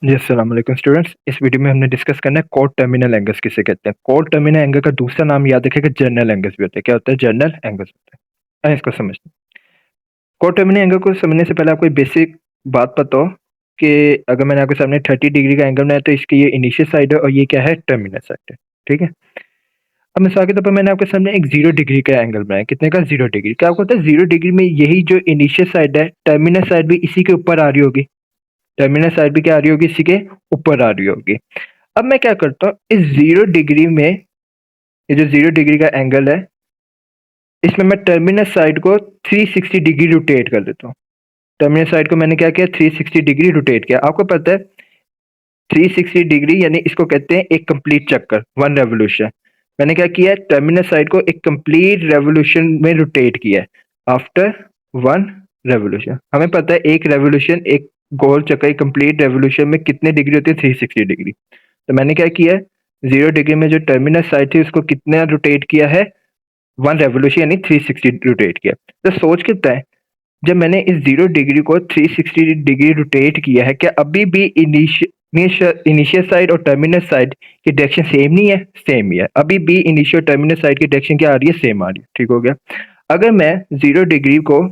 जी, अस्सलाम वालेकुम स्टूडेंट्स। इस वीडियो में हमने डिस्कस करना है कोड टर्मिनल एंगल्स किसे कहते हैं। कोड टर्मिनल एंगल का दूसरा नाम याद रखिएगा, जर्नल एंगल्स भी होते हैं। क्या होता है? जर्नल एंगल्स होते हैं। आइए इसको समझते हैं। कोड टर्मिनल एंगल को समझने से पहले आपको एक बेसिक बात पता हो कि अगर मैंने आपके सामने 30 डिग्री का एंगल बनाया तो इसकी ये इनिशियल साइड है और ये क्या है? टर्मिनल साइड है। ठीक है। अब मिसाल के तौर पर मैंने आपके सामने एक 0 डिग्री का एंगल बनाया। कितने का? 0 डिग्री। क्या आपको पता है 0 डिग्री में यही जो इनिशियल साइड है, टर्मिनल साइड भी इसी के ऊपर आ रही होगी। टर्मिनल साइड भी क्या आ रही होगी? इसी के ऊपर आ रही होगी। अब मैं क्या करता हूँ, इस 0 डिग्री में, ये जो 0 डिग्री का एंगल है, इसमें मैं टर्मिनल साइड को 360 डिग्री रोटेट कर देता हूँ। टर्मिनल साइड को मैंने क्या किया? 360 डिग्री रोटेट किया। आपको पता है 360 डिग्री यानी इसको कहते हैं एक कंप्लीट चक्कर, वन रेवोल्यूशन। मैंने क्या किया? टर्मिनल साइड को एक कंप्लीट रेवोल्यूशन में रोटेट किया है आफ्टर वन रेवोल्यूशन। हमें पता है एक रेवोल्यूशन, एक गोल चक्कर, एक कंप्लीट रेवोल्यूशन में कितने डिग्री होती है? 360 डिग्री। तो मैंने क्या किया? 0 डिग्री में जो टर्मिनल साइड थी उसको कितना रोटेट किया है? वन रेवोल्यूशन यानी 360 रोटेट किया। तो सोच कितना है, जब मैंने इस 0 डिग्री को 360 डिग्री रोटेट किया है, क्या अभी भी इनिशियल साइड और टर्मिनल साइड की डायरेक्शन सेम नहीं है? सेम ही है। अभी भी इनिशियल टर्मिनल साइड की डायरेक्शन क्या आ रही है? सेम आ रही है। ठीक हो गया। अगर मैं 0 डिग्री को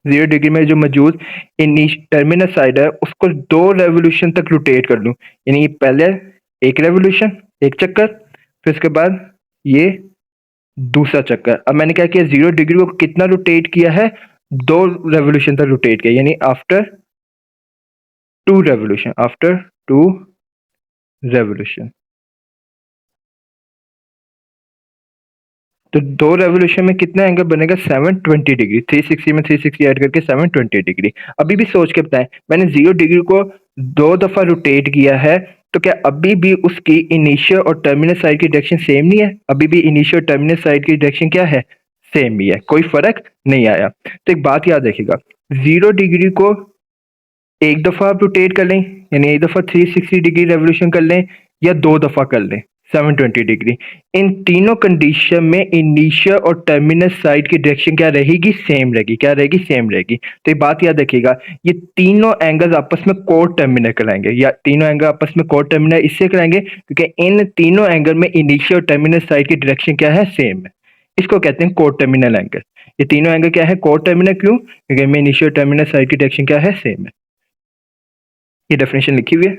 0 डिग्री में जो मौजूद टर्मिनल साइड है उसको 2 रेवोल्यूशन तक रोटेट कर लूं, यानी पहले एक रेवोल्यूशन, एक चक्कर, फिर उसके बाद ये दूसरा चक्कर। अब मैंने क्या किया? 0 डिग्री को कितना रोटेट किया है? 2 रेवोल्यूशन तक रोटेट किया, यानी आफ्टर 2 रेवोल्यूशन, आफ्टर 2 रेवोल्यूशन। तो 2 रेवोल्यूशन में कितना एंगल बनेगा? 720 डिग्री। 360 में 360 ऐड करके 720 डिग्री। अभी भी सोच के बताएं, मैंने 0 डिग्री को 2 दफा रोटेट किया है, तो क्या अभी भी उसकी इनिशियल और टर्मिनल साइड की डायरेक्शन सेम नहीं है? अभी भी इनिशियल और टर्मिनल साइड की डायरेक्शन क्या है? सेम ही है, कोई फर्क नहीं आया। तो एक बात याद रखिएगा, 0 डिग्री को एक दफा आप रोटेट कर लें, यानी एक दफा 360 डिग्री रेवोल्यूशन कर लें, या 2 दफा कर लें 720 डिग्री। इन तीनों कंडीशन में इनिशियल और टर्मिनल साइड की डायरेक्शन क्या रहेगी? सेम रहेगी। क्या रहेगी? सेम रहेगी। तो ये बात याद रखिएगा, ये तीनों एंगल्स आपस में कोड टर्मिनल कराएंगे, या तीनों एंगल आपस में कोड टर्मिनल इससे कराएंगे क्योंकि इन तीनों एंगल में इनिशियल और टर्मिनल साइड की डायरेक्शन क्या है? सेम है। इसको कहते हैं कोड टर्मिनल एंगल। ये तीनों एंगल क्या है? Code terminal. क्यों? क्योंकि इनमें इनिशियल टर्मिनल साइड की डायरेक्शन क्या है? सेम है। ये डेफिनेशन लिखी हुई है।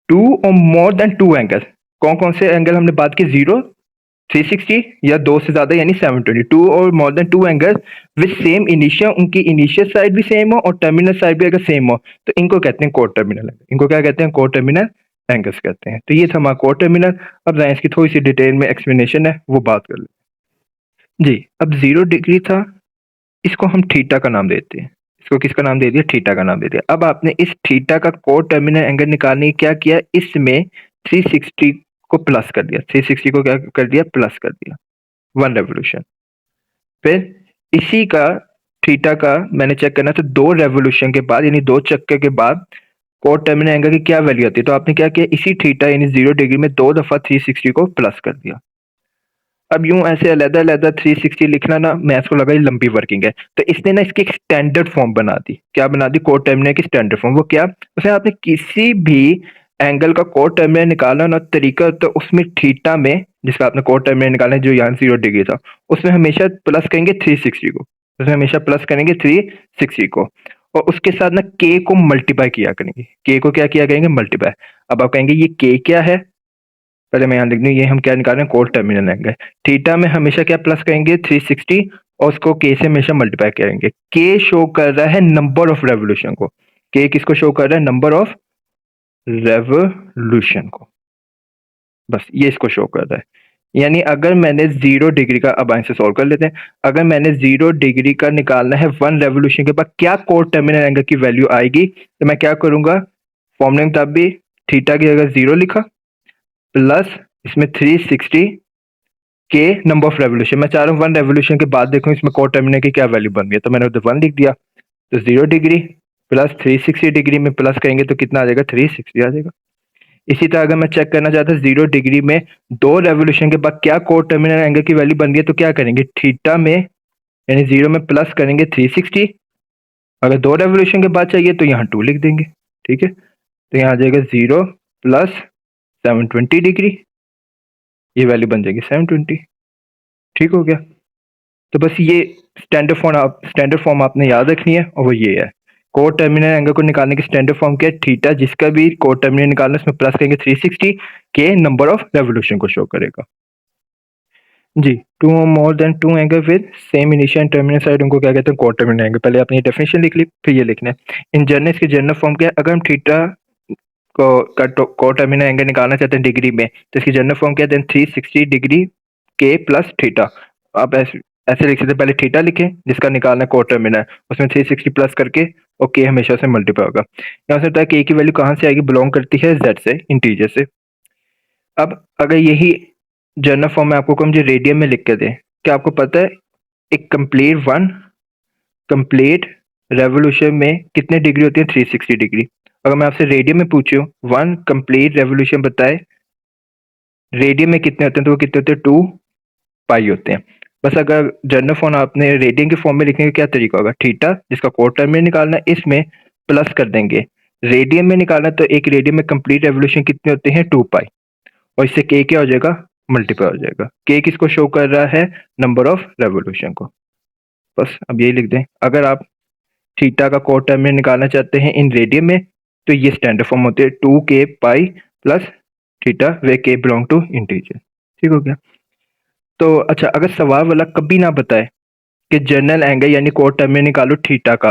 To or more than two angle, कौन कौन से एंगल हमने बात की? 0, 360 या 2 से ज्यादा यानी 720। Two or more than two angle with same initial, उनकी इनिशियल साइड भी सेम हो और टर्मिनल साइड भी अगर सेम हो तो इनको कहते हैं कोड टर्मिनल। इनको क्या कहते हैं? कोड टर्मिनल एंगल्स कहते हैं। तो ये था हमारा कोड टर्मिनल। अब जरा इसकी थोड़ी सी डिटेल में एक्सप्लेनेशन है, वो बात कर लें। जी, अब 0 डिग्री था, इसको हम थीटा का नाम देते हैं। इसको किसका नाम दे दिया? थीटा का नाम दे दिया। अब आपने इस थीटा का कोट टर्मिनल एंगल निकालने की क्या किया? इसमें 360 को प्लस कर दिया। 360 को क्या कर दिया? प्लस कर दिया, वन रेवोल्यूशन। फिर इसी का थीटा का मैंने चेक करना, तो 2 रेवोल्यूशन के बाद यानी 2 चक्कर के बाद कोट टर्मिनल एंगल की क्या वैल्यू आती है? तो आपने क्या किया? इसी थीटा यानी 0 डिग्री में 2 दफा 360 को प्लस कर दिया। अब यूं ऐसे अलग अलग 360 लिखना ना, मैथ्स को लगा ये लंबी वर्किंग है, तो इसने ना इसकी एक स्टैंडर्ड फॉर्म बना दी। क्या बना दी? कोट टर्मिनल की स्टैंडर्ड फॉर्म। वो क्या? उसे आपने किसी भी एंगल का कोट टर्मिनल निकालना ना तरीका, तो उसमें थीटा में जिसका आपने कोट टर्मिनल निकालना है, जो यहाँ 0 डिग्री था, उसमें हमेशा प्लस करेंगे 360 को। उसमें हमेशा प्लस करेंगे 360 को, और उसके साथ ना के को मल्टीप्लाई किया करेंगे। के को क्या किया करेंगे? मल्टीप्लाई। अब आप कहेंगे ये के क्या है? पहले मैं यहाँ लिख दूं, ये हम क्या निकाल रहे हैं? Coat terminal angle. थीटा में हमेशा क्या प्लस करेंगे? 360, और उसको के से हमेशा मल्टीप्लाई करेंगे। के शो कर रहा है नंबर ऑफ रेवोल्यूशन को। के किसको शो कर रहा है? नंबर ऑफ रेवोल्यूशन को। बस ये इसको शो कर रहा है। यानी अगर मैंने 0 डिग्री का, अब आंसर सॉल्व कर लेते हैं। अगर मैंने 0 डिग्री का निकालना है वन रेवोल्यूशन के बाद क्या कोट टर्मिनल एंगल की वैल्यू आएगी, तो मैं क्या करूंगा? फॉर्मूले में तब भी थीटा की जगह 0 लिखा, प्लस इसमें 360 के नंबर ऑफ रेवोल्यूशन। मैं चाह रहा हूँ वन रेवोल्यूशन के बाद देखूं इसमें कोट टर्मिनल की क्या वैल्यू बन गई है, तो मैंने उधर 1 लिख दिया। तो 0 डिग्री प्लस 360 डिग्री में प्लस करेंगे तो कितना आ जाएगा? 360 आ जाएगा। इसी तरह अगर मैं चेक करना चाहता हूँ 0 डिग्री में 2 रेवोल्यूशन के बाद क्या कोट टर्मिनल एंगल की वैल्यू बन गई है, तो क्या करेंगे? थीटा में यानी 0 में प्लस करेंगे 360। अगर 2 रेवोल्यूशन के बाद चाहिए तो यहाँ 2 लिख देंगे। ठीक है। तो यहाँ आ जाएगा 0 प्लस 720 डिग्री, ये वैल्यू बन जाएगी 720। ठीक हो गया। तो बस ये स्टैंडर्ड फॉर्म आपने याद रखनी है और वो ये है। कोर टर्मिनल एंगल को निकालने की स्टैंडर्ड फॉर्म क्या है, थीटा, जिसका भी कोर टर्मिनल निकालना उसमें प्लस करेंगे 360 के नंबर ऑफ रेवोल्यूशन को शो करेगा। जी, two or more than two angle with same initial and terminal side, उनको क्या कहते हैं, कोर टर्मिनल एंगल। पहले आपने ये डेफिनेशन लिख ली, फिर ये लिखना है। इन जनरल इसकी जनरल फॉर्म क्या है, अगर हम थीटा को कोर टर्मिनल एंगल निकालना चाहते हैं डिग्री में, तो इसकी जनरल फॉर्म क्या है, देन 360 डिग्री के प्लस थीटा। आप ऐसे लिख सकते हैं, पहले थीटा लिखें जिसका निकालना है कोर टर्मिनल, उसमें 360 प्लस करके और के हमेशा से मल्टीप्लाई होगा। यहाँ से होता है कि ए की वैल्यू कहाँ से आएगी, बिलोंग करती है जेड से, इंटीजर से। अब अगर यही जनरल फॉर्म में आपको हम जो रेडियन में लिख के दें, क्या आपको पता है एक कंप्लीट रेवोल्यूशन में कितने डिग्री होती है, 360 डिग्री। अगर मैं आपसे रेडियन में पूछूं 1 कंप्लीट रेवोल्यूशन बताए रेडियन में कितने होते हैं, तो वो कितने होते हैं, 2 पाई होते हैं। बस अगर जनरल फॉर्म आपने रेडियन के फॉर्म में लिखने का क्या तरीका होगा, थीटा जिसका कोर टर्मिनल निकालना है, इसमें प्लस कर देंगे। रेडियन में निकालना तो एक रेडियन में कंप्लीट रेवोल्यूशन कितने होते हैं, 2 पाई, और इससे के क्या हो जाएगा, मल्टीप्लाई हो जाएगा। के किसको शो कर रहा है, नंबर ऑफ रेवोल्यूशन को। बस अब यही लिख दें। अगर आप थीटा का कोर टर्मिनल निकालना चाहते हैं इन रेडियन में, तो ये स्टैंडर्ड फॉर्म होते हैं 2k पाई प्लस थीटा वे के बिलोंग टू इंटीजर। ठीक हो गया। तो अच्छा, अगर सवाल वाला कभी ना बताए कि जनरल एंगल यानी कोर टर्मिनल निकालो थीटा का,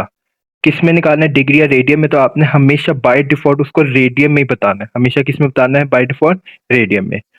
किस में निकालना है, डिग्री या रेडियन में, तो आपने हमेशा बाय डिफॉल्ट उसको रेडियन में ही बताना है। हमेशा किस में बताना है, बाय डिफॉल्ट रेडियन में।